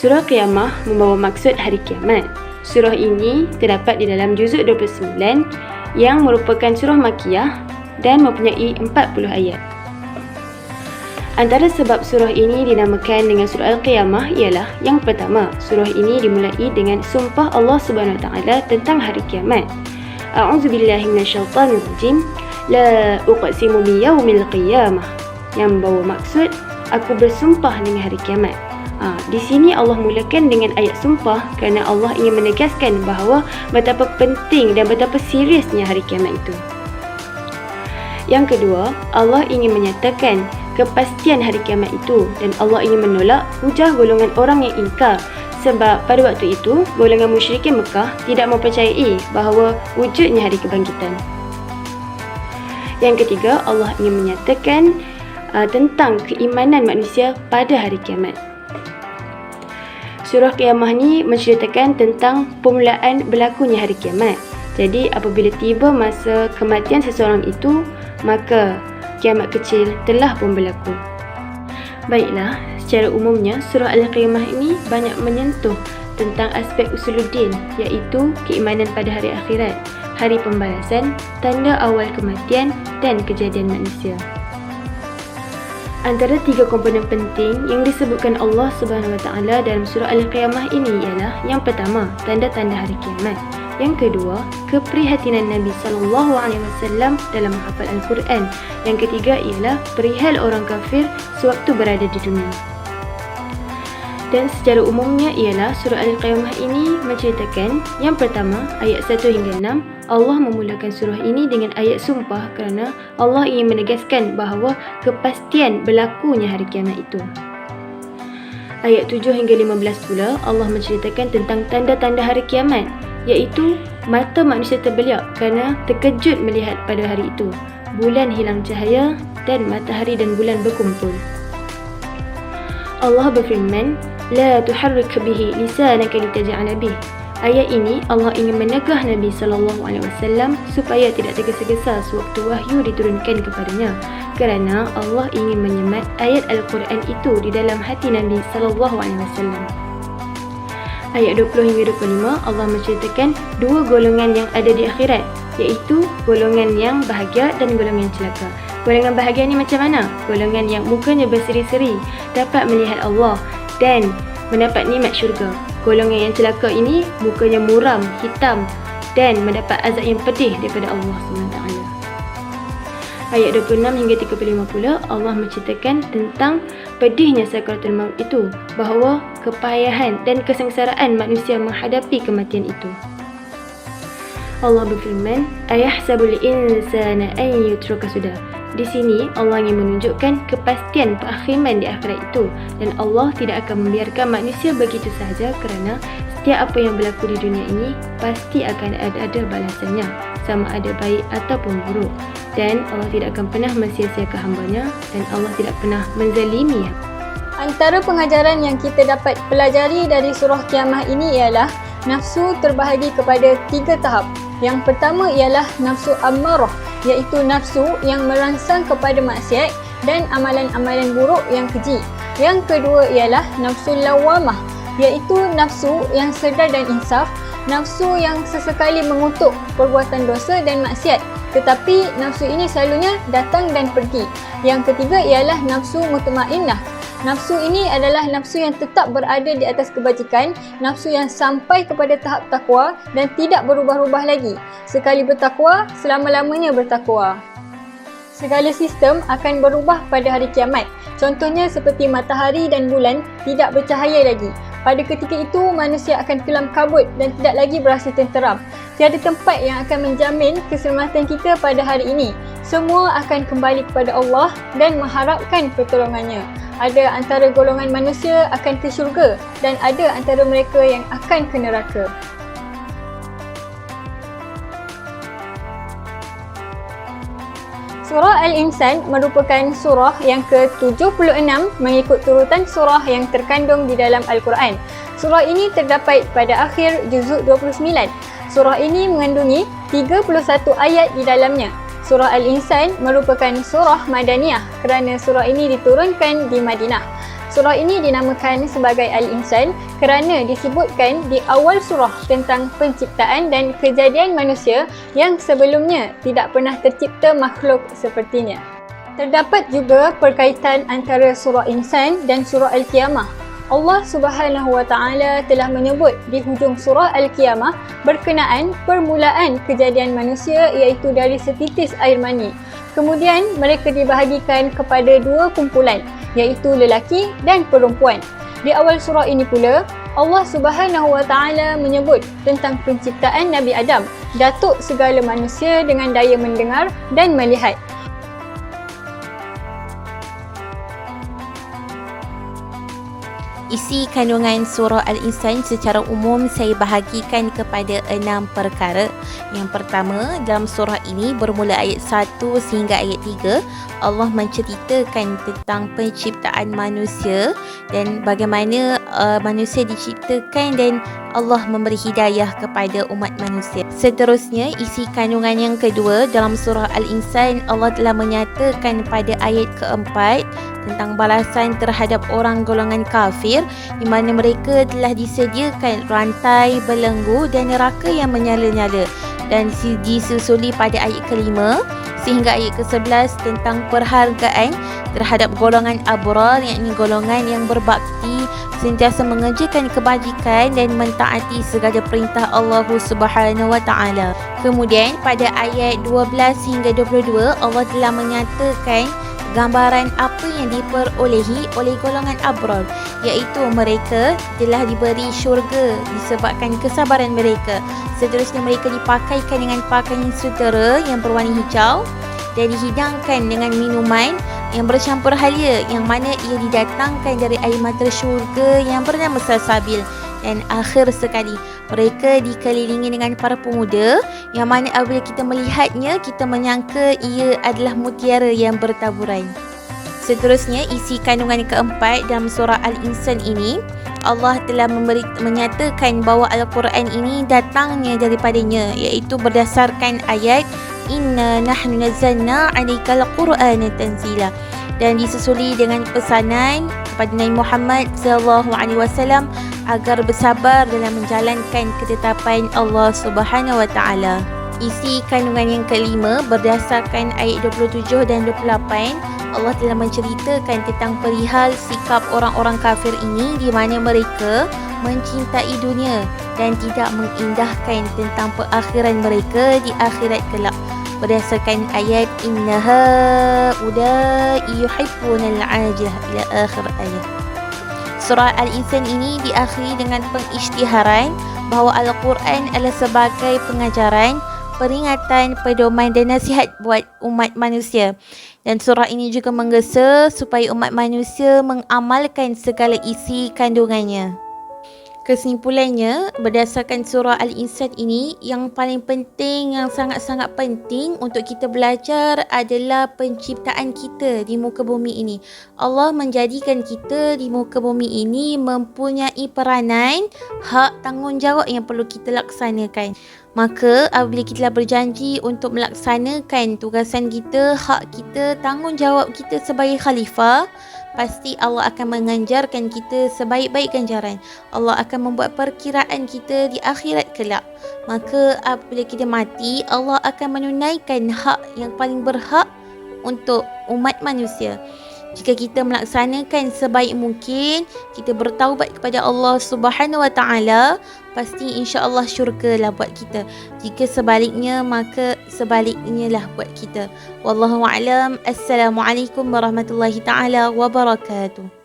Surah Qiyamah membawa maksud hari kiamat. Surah ini terdapat di dalam juzuk 29 yang merupakan surah Makkiyah dan mempunyai 40 ayat. Antara sebab surah ini dinamakan dengan surah Al-Qiyamah ialah yang pertama, surah ini dimulai dengan sumpah Allah Subhanahu Wa Taala tentang hari kiamat. A'udzubillahi minasyaitanirrajim. La uqsimu biyaumil qiyamah, yang membawa maksud aku bersumpah dengan hari kiamat. Di sini Allah mulakan dengan ayat sumpah kerana Allah ingin menegaskan bahawa betapa penting dan betapa seriusnya hari kiamat itu. Yang kedua, Allah ingin menyatakan kepastian hari kiamat itu dan Allah ingin menolak hujah golongan orang yang ingkar, sebab pada waktu itu golongan musyrikin Mekah tidak mempercayai bahawa wujudnya hari kebangkitan. Yang ketiga, Allah ingin menyatakan tentang keimanan manusia pada hari kiamat. Surah Qiyamah ni menceritakan tentang permulaan berlakunya hari kiamat. Jadi apabila tiba masa kematian seseorang itu, maka kiamat kecil telah pun berlaku. Baiklah, secara umumnya surah Al-Qiyamah ini banyak menyentuh tentang aspek usuluddin, iaitu keimanan pada hari akhirat, hari pembalasan, tanda awal kematian dan kejadian manusia. Antara tiga komponen penting yang disebutkan Allah Subhanahu Wa Taala dalam surah Al-Qiyamah ini ialah yang pertama, tanda-tanda hari kiamat. Yang kedua, keprihatinan Nabi SAW dalam menghafal Al-Quran. Yang ketiga ialah perihal orang kafir sewaktu berada di dunia. Dan secara umumnya ialah surah Al-Qiyamah ini menceritakan yang pertama, ayat 1 hingga 6, Allah memulakan surah ini dengan ayat sumpah kerana Allah ingin menegaskan bahawa kepastian berlakunya hari kiamat itu. Ayat 7 hingga 15 pula Allah menceritakan tentang tanda-tanda hari kiamat, iaitu mata manusia terbeliak kerana terkejut melihat pada hari itu, bulan hilang cahaya dan matahari dan bulan berkumpul. Allah berfirman, La tuharrik bihi lisanaka litaj'ala bih. Ayat ini Allah ingin menegah Nabi SAW supaya tidak tergesa-gesa sewaktu wahyu diturunkan kepadanya, kerana Allah ingin menyemat ayat Al-Quran itu di dalam hati Nabi SAW. Ayat 20 hingga 25 Allah menceritakan dua golongan yang ada di akhirat, iaitu golongan yang bahagia dan golongan yang celaka. Golongan bahagia ni macam mana? Golongan yang mukanya berseri-seri, dapat melihat Allah dan mendapat nikmat syurga. Golongan yang celaka ini mukanya muram, hitam dan mendapat azab yang pedih daripada Allah SWT. Ayat 26 hingga 35 pula Allah menceritakan tentang pedihnya sakaratul maut itu, bahawa kepayahan dan kesengsaraan manusia menghadapi kematian itu. Allah berfirman, Ayahsabul insana an yutraka sudah. Di sini Allah ingin menunjukkan kepastian perakhiran di akhirat itu, dan Allah tidak akan membiarkan manusia begitu sahaja kerana setiap apa yang berlaku di dunia ini pasti akan ada balasannya, sama ada baik ataupun buruk, dan Allah tidak akan pernah mensia-siakan hamba-Nya dan Allah tidak pernah menzalimi. Antara pengajaran yang kita dapat pelajari dari surah Qiyamah ini ialah nafsu terbahagi kepada 3 tahap. Yang pertama ialah nafsu ammarah, iaitu nafsu yang merangsang kepada maksiat dan amalan-amalan buruk yang keji. Yang kedua ialah nafsu lawamah, iaitu nafsu yang sedar dan insaf, nafsu yang sesekali mengutuk perbuatan dosa dan maksiat, tetapi nafsu ini selalunya datang dan pergi. Yang ketiga ialah nafsu mutmainnah. Nafsu ini adalah nafsu yang tetap berada di atas kebajikan, nafsu yang sampai kepada tahap takwa dan tidak berubah-ubah lagi. Sekali bertakwa, selama-lamanya bertakwa. Segala sistem akan berubah pada hari kiamat. Contohnya seperti matahari dan bulan tidak bercahaya lagi. Pada ketika itu, manusia akan kelam kabut dan tidak lagi berasa tenteram. Tiada tempat yang akan menjamin keselamatan kita pada hari ini. Semua akan kembali kepada Allah dan mengharapkan pertolongannya. Ada antara golongan manusia akan ke syurga dan ada antara mereka yang akan ke neraka. Surah Al-Insan merupakan surah yang ke-76 mengikut turutan surah yang terkandung di dalam Al-Quran. Surah ini terdapat pada akhir juzuk 29. Surah ini mengandungi 31 ayat di dalamnya. Surah Al-Insan merupakan surah Madaniyah kerana surah ini diturunkan di Madinah. Surah ini dinamakan sebagai Al-Insan kerana disebutkan di awal surah tentang penciptaan dan kejadian manusia yang sebelumnya tidak pernah tercipta makhluk sepertinya. Terdapat juga perkaitan antara surah Insan dan surah Al-Qiyamah. Allah Subhanahu wa Ta'ala telah menyebut di hujung surah Al-Qiyamah berkenaan permulaan kejadian manusia iaitu dari setitis air mani. Kemudian mereka dibahagikan kepada dua kumpulan iaitu lelaki dan perempuan. Di awal surah ini pula Allah Subhanahu wa Ta'ala menyebut tentang penciptaan Nabi Adam, datuk segala manusia dengan daya mendengar dan melihat. Isi kandungan surah Al-Insan secara umum saya bahagikan kepada 6 perkara. Yang pertama, dalam surah ini bermula ayat 1 sehingga ayat 3, Allah menceritakan tentang penciptaan manusia dan bagaimana manusia diciptakan dan Allah memberi hidayah kepada umat manusia. Seterusnya, isi kandungan yang kedua dalam surah Al-Insan, Allah telah menyatakan pada ayat keempat tentang balasan terhadap orang golongan kafir di mana mereka telah disediakan rantai, belenggu dan neraka yang menyala-nyala, dan disusuli pada ayat kelima sehingga ayat ke-11 tentang perhargaan terhadap golongan abrar, yakni golongan yang berbakti, sentiasa mengerjakan kebajikan dan mentaati segala perintah Allah Subhanahu wa Ta'ala. Kemudian pada ayat 12 hingga 22 Allah telah menyatakan gambaran apa yang diperolehi oleh golongan abrar, iaitu mereka telah diberi syurga disebabkan kesabaran mereka. Seterusnya mereka dipakaikan dengan pakaian sutera yang berwarna hijau dan dihidangkan dengan minuman yang bercampur halia yang mana ia didatangkan dari air mata syurga yang bernama salsabil. Dan akhir sekali, mereka dikelilingi dengan para pemuda yang mana apabila kita melihatnya, kita menyangka ia adalah mutiara yang bertaburan. Seterusnya, isi kandungan keempat dalam surah Al-Insan ini, Allah telah menyatakan bahawa Al-Quran ini datangnya daripadanya, iaitu berdasarkan ayat Inna nahnu nazzalna 'alaikal Qur'ana tanzila, dan disusuli dengan pesanan kepada Nabi Muhammad SAW agar bersabar dalam menjalankan ketetapan Allah Subhanahu wa Ta'ala. Isi kandungan yang kelima berdasarkan ayat 27 dan 28, Allah telah menceritakan tentang perihal sikap orang-orang kafir ini di mana mereka mencintai dunia dan tidak mengindahkan tentang perakhiran mereka di akhirat kelak. Berdasarkan ayat innaha ulai yuhibbunal ajilah ila akhir ayat. Surah Al-Insan ini diakhiri dengan pengisytiharan bahawa Al-Quran adalah sebagai pengajaran, peringatan, pedoman dan nasihat buat umat manusia. Dan surah ini juga menggesa supaya umat manusia mengamalkan segala isi kandungannya. Kesimpulannya, berdasarkan surah Al-Insan ini, yang paling penting, yang sangat-sangat penting untuk kita belajar adalah penciptaan kita di muka bumi ini. Allah menjadikan kita di muka bumi ini mempunyai peranan, hak, tanggungjawab yang perlu kita laksanakan. Maka apabila kita telah berjanji untuk melaksanakan tugasan kita, hak kita, tanggungjawab kita sebagai khalifah, pasti Allah akan menganjarkan kita sebaik-baik ganjaran. Allah akan membuat perkiraan kita di akhirat kelak. Maka apabila kita mati, Allah akan menunaikan hak yang paling berhak untuk umat manusia. Jika kita melaksanakan sebaik mungkin, kita bertaubat kepada Allah Subhanahu wa Ta'ala, pasti insya-Allah syurgalah buat kita. Jika sebaliknya, maka sebaliknya lah buat kita. Wallahu a'lam. Assalamualaikum warahmatullahi taala wabarakatuh.